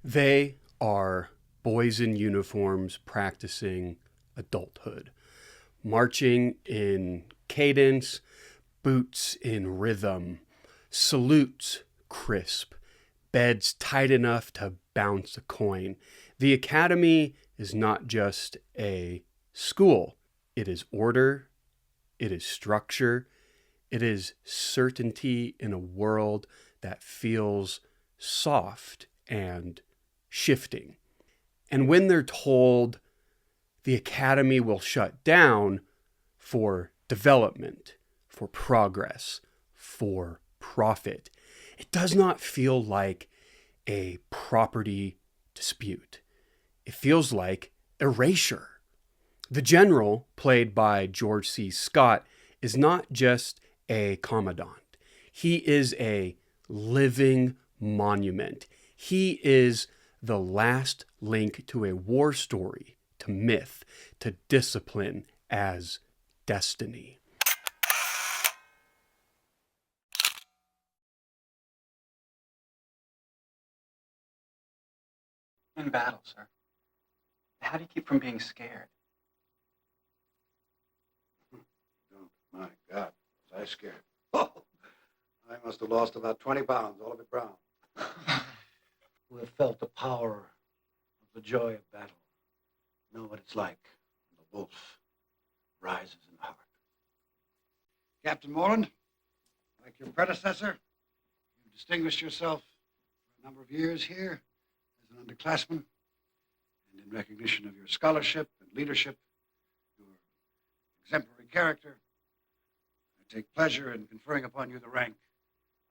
They are boys in uniforms practicing adulthood, marching in cadence, boots in rhythm, salutes crisp, beds tight enough to bounce a coin. The academy is not just a school, it is order, it is structure, it is certainty in a world that feels soft and shifting. And when they're told the academy will shut down for development, for progress, for profit, it does not feel like a property dispute. It feels like erasure. The general, played by George C. Scott, is not just a commandant. He is a living monument. He is the last link to a war story, to myth, to discipline as destiny. In battle, sir. How do you keep from being scared? My God, was I scared. Oh, I must have lost about 20 pounds, all of it brown. Who have felt the power of the joy of battle know what it's like when the wolf rises in the heart. Captain Morland, like your predecessor, you've distinguished yourself for a number of years here as an underclassman, and in recognition of your scholarship and leadership, your exemplary character, I take pleasure in conferring upon you the rank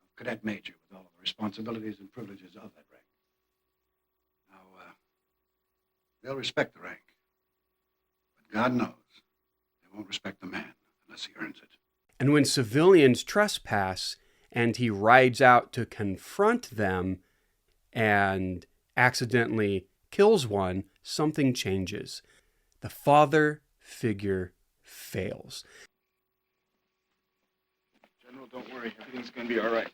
of cadet major with all of the responsibilities and privileges of that rank. Now, they'll respect the rank, but God knows they won't respect the man unless he earns it. And when civilians trespass and he rides out to confront them and accidentally kills one, something changes. The father figure fails. General, don't worry. Everything's going to be all right.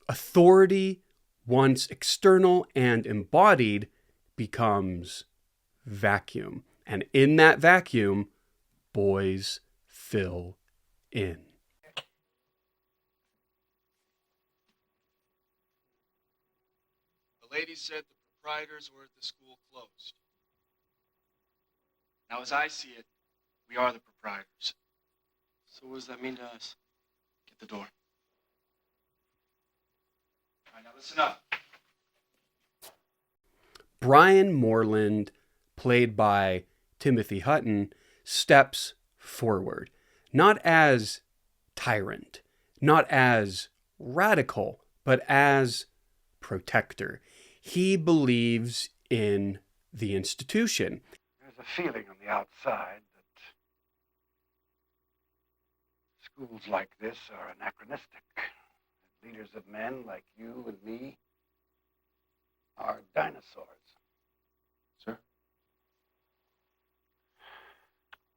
Authority, once external and embodied, becomes vacuum. And in that vacuum, boys fill in. The lady said the proprietors were at the school closed. Now, as I see it, we are the proprietors. So what does that mean to us? Get the door. All right, now listen up. Brian Moreland, played by Timothy Hutton, steps forward, not as tyrant, not as radical, but as protector. He believes in the institution. There's a feeling on the outside that schools like this are anachronistic. That leaders of men like you and me are dinosaurs. Sir?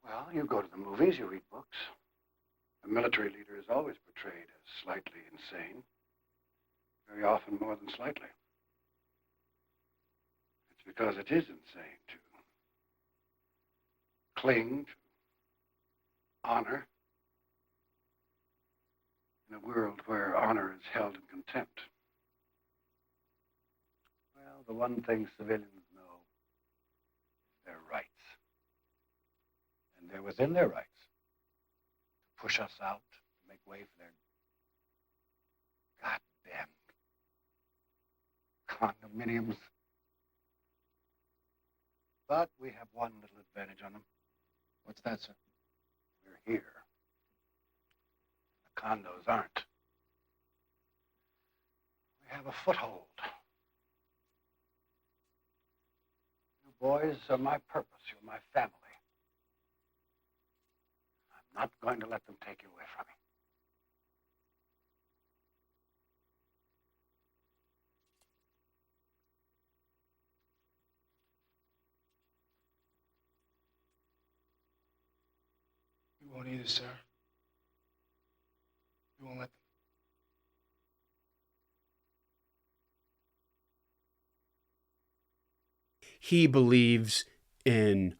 Well, you go to the movies, you read books. A military leader is always portrayed as slightly insane. Very often more than slightly. It's because it is insane to cling to honor in a world where honor is held in contempt. Well, the one thing civilians know is their rights. And they're within their rights to push us out, to make way for their goddamn condominiums. But we have one little advantage on them. What's that, sir? We're here. The condos aren't. We have a foothold. You boys are my purpose. You're my family. I'm not going to let them take you away from me. won't either, sir. We won't let them. He believes in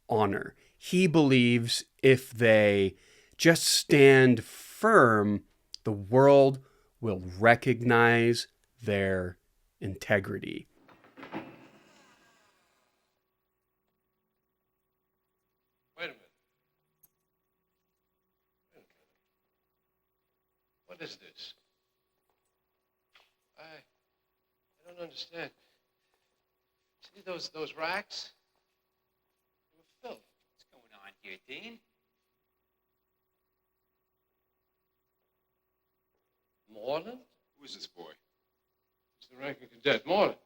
honor. He believes if they just stand firm, the world will recognize their integrity. Wait a minute. What is this? I don't understand. See those racks? They were filled. What's going on here, Dean? Moreland? Who is this boy? It's the ranking cadet, Moreland.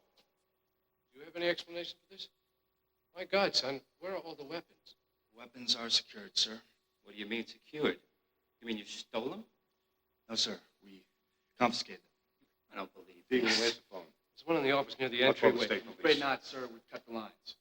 Do you have any explanation for this? My God, son, where are all the weapons? Weapons are secured, sir. What do you mean secured? You mean you stole them? No, sir. We confiscated them. I don't believe Dean, this. where's the phone? There's one in the office near the What phone entryway. statement, I'm afraid please? not, sir. We've cut the lines.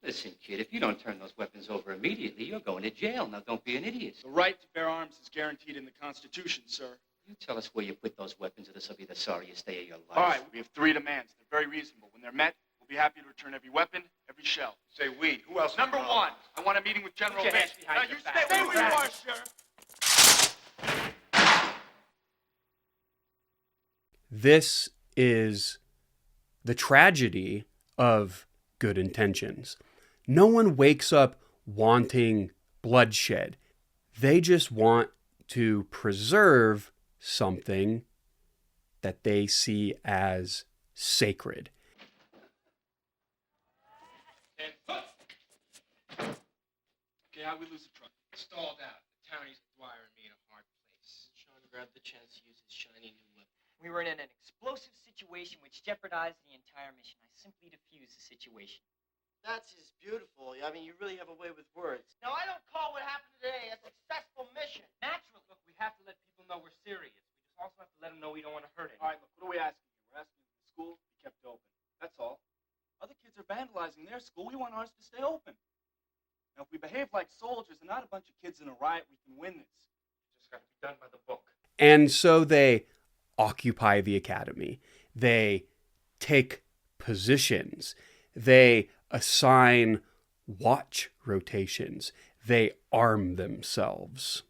Listen, kid, if you don't turn those weapons over immediately, you're going to jail. Now, don't be an idiot. The right to bear arms is guaranteed in the Constitution, sir. You tell us where you put those weapons, or this will be the sorriest day of your life. All right, we have 3 demands. They're very reasonable. When they're met, we'll be happy to return every weapon, every shell. Say we. Who else? Number 1, I want a meeting with General Put your Vish. hands behind Now, your you back. stay where you are, sir. This is the tragedy of good intentions. No one wakes up wanting bloodshed. They just want to preserve something that they see as sacred. 10 foot. Okay, how we lose the truck? Stalled out. The townies Dwyer and me in a hard place. Sean grabbed the chance to use his shiny new weapon. We were in an explosive situation which jeopardized the entire mission. I simply defused the situation. That's just beautiful. I mean, you really have a way with words. Now, I don't call what happened today a successful mission. Naturally. Look, we have to let people know we're serious. We just also have to let them know we don't want to hurt anyone. All right, look, what are we asking you? We're asking the school to be kept open. That's all. Other kids are vandalizing their school. We want ours to stay open. Now, if we behave like soldiers and not a bunch of kids in a riot, we can win this. Just got to be done by the book. And so they occupy the academy. They take positions. They assign watch rotations. They arm themselves.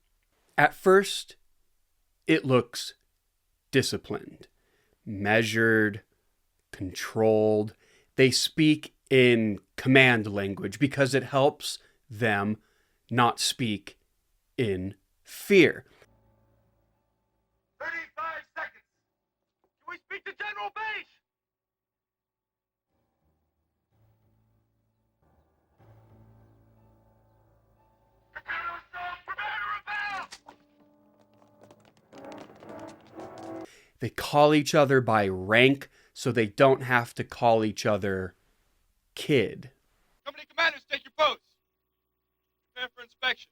At first, it looks disciplined, measured, controlled. They speak in command language because it helps them not speak in fear. 35 seconds. Can we speak to General Beige? They call each other by rank so they don't have to call each other kid. Company commanders, take your posts. Prepare for inspection.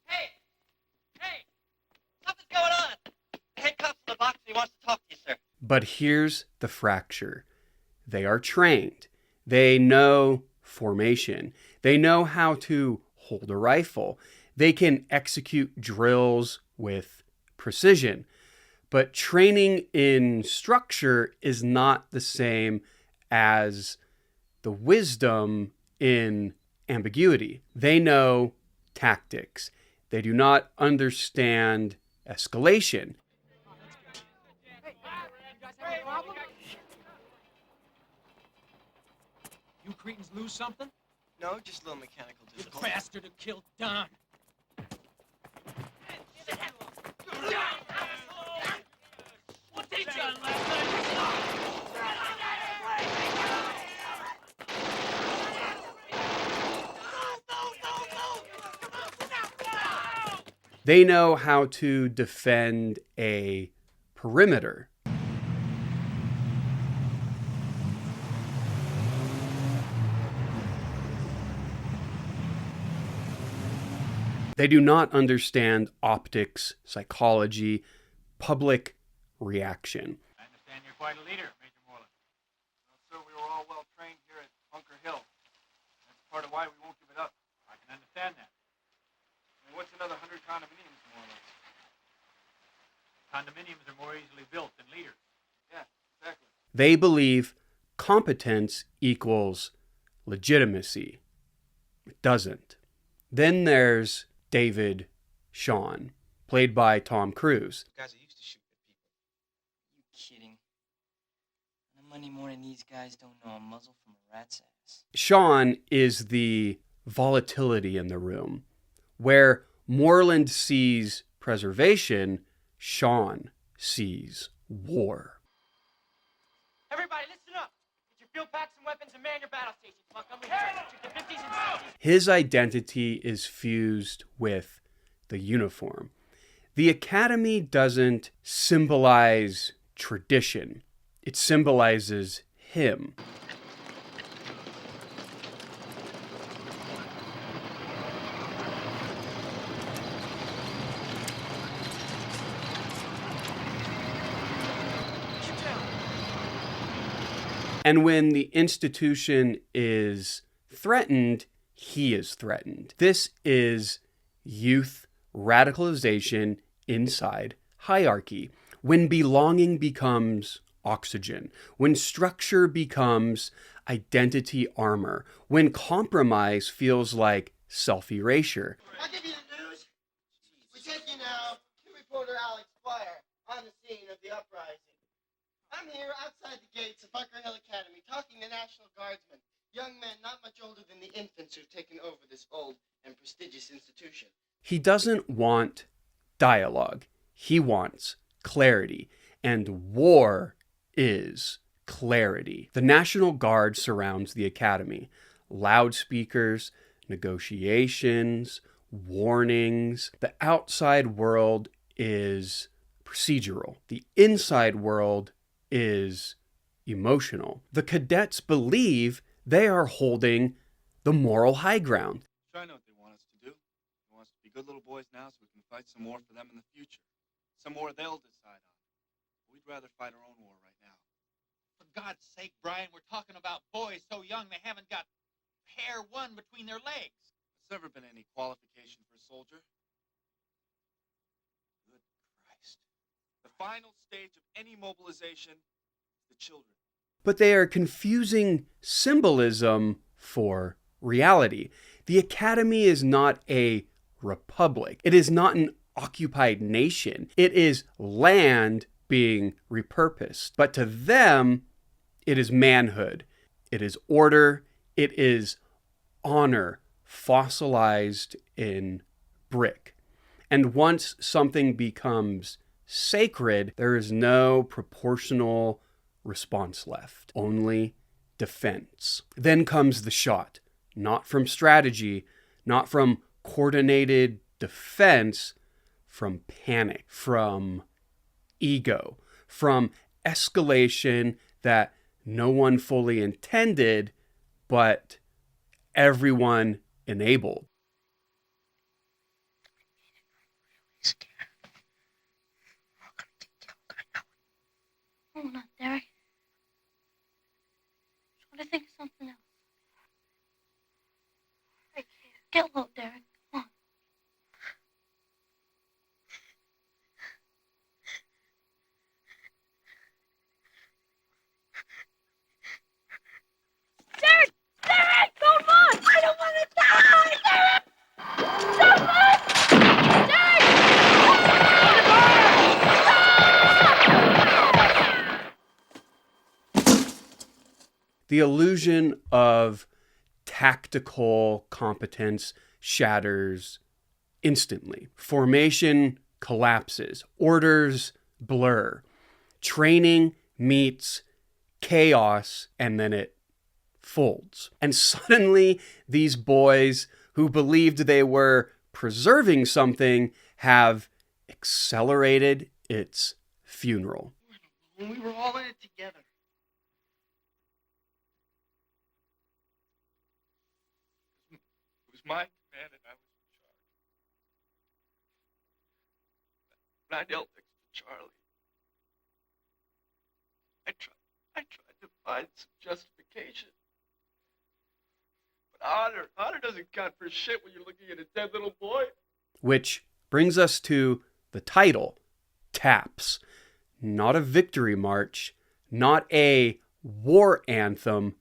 Hey! Hey! Something's going on! The head cop's in the box and he wants to talk to you, sir. But here's the fracture. They are trained. They know formation. They know how to hold a rifle. They can execute drills with precision. But training in structure is not the same as the wisdom in ambiguity. They know tactics. They do not understand escalation. You cretins lose something? No, just a little mechanical The difficulty. bastard who killed Don. What's he done last They know how to defend a perimeter. They do not understand optics, psychology, public reaction. I understand you're quite a leader, Major Moreland. Well, sir, we were all well trained here at Bunker Hill. That's part of why we won't give it up. I can understand that. I mean, what's another 100 condominiums, more or less? Condominiums are more easily built than leaders. Yeah, exactly. They believe competence equals legitimacy. It doesn't. Then there's David Shawn, played by Tom Cruise. Guys that used to shoot at people. You kidding? The money more than these guys don't know a muzzle from a rat's ass. Shawn is the volatility in the room. Where Moreland sees preservation, Shawn sees war. Everybody, listen up. Get your fuel packs and weapons and man your battle stations. Montgomery Church. Shoot the 50s and 60s. His identity is fused with the uniform. The academy doesn't symbolize tradition. It symbolizes him. And when the institution is threatened, he is threatened. This is youth radicalization inside hierarchy. When belonging becomes oxygen, when structure becomes identity armor, when compromise feels like self-erasure. I'll give you the news. We take you now to reporter Alex Squire on the scene of the uprising. I'm here outside the gates of Bunker Hill Academy talking to National Guardsmen, young men not much older than the infants who've taken over this old and prestigious institution. He doesn't want dialogue. He wants clarity. And war is clarity. The National Guard surrounds the academy. Loudspeakers, negotiations, warnings. The outside world is procedural. The inside world is emotional. The cadets believe they are holding the moral high ground. Sure, I know what they want us to do. They want us to be good little boys now so we can fight some more for them in the future. Some more they'll decide on. We'd rather fight our own war right now. For God's sake, Brian, we're talking about boys so young they haven't got hair one between their legs. There's never been any qualification for a soldier. Good Christ. The final stage of any mobilization is the children. But they are confusing symbolism for reality. The academy is not a republic. It is not an occupied nation. It is land being repurposed. But to them, it is manhood. It is order. It is honor fossilized in brick. And once something becomes sacred, there is no proportional response left, only defense. Then comes the shot, not from strategy, not from coordinated defense, from panic, from ego, from escalation that no one fully intended, but everyone enabled. Oh, not Derek. Try to think of something else. I can't. Get low, Derek. Come on. Derek! Derek! Don't run! I don't want to die! Derek! Don't run! Derek! The illusion of tactical competence shatters instantly. Formation collapses. Orders blur. Training meets chaos, and then it folds. And suddenly, these boys who believed they were preserving something have accelerated its funeral. When we were all in it together. It was my command and I was in charge. when I knelt next to Charlie. I tried to find some justification. But honor doesn't count for shit when you're looking at a dead little boy. Which brings us to the title, T.A.P.S. Not a victory march, not a war anthem,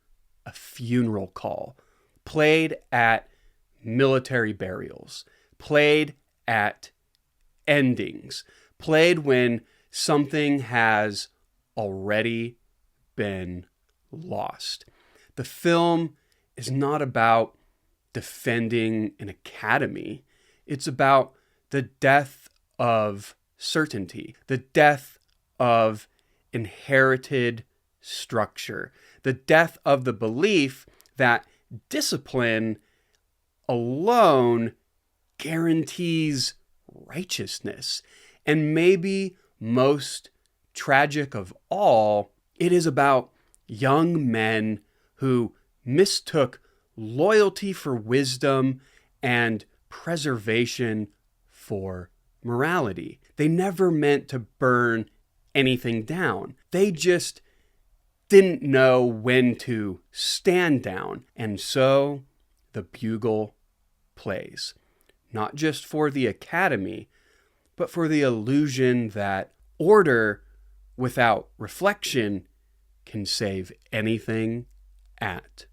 a funeral call. Played at military burials, played at endings, played when something has already been lost. The film is not about defending an academy. It's about the death of certainty, the death of inherited structure, the death of the belief that discipline alone guarantees righteousness. And maybe most tragic of all, it is about young men who mistook loyalty for wisdom and preservation for morality. They never meant to burn anything down. They just didn't know when to stand down. And so the bugle plays, not just for the academy, but for the illusion that order without reflection can save anything at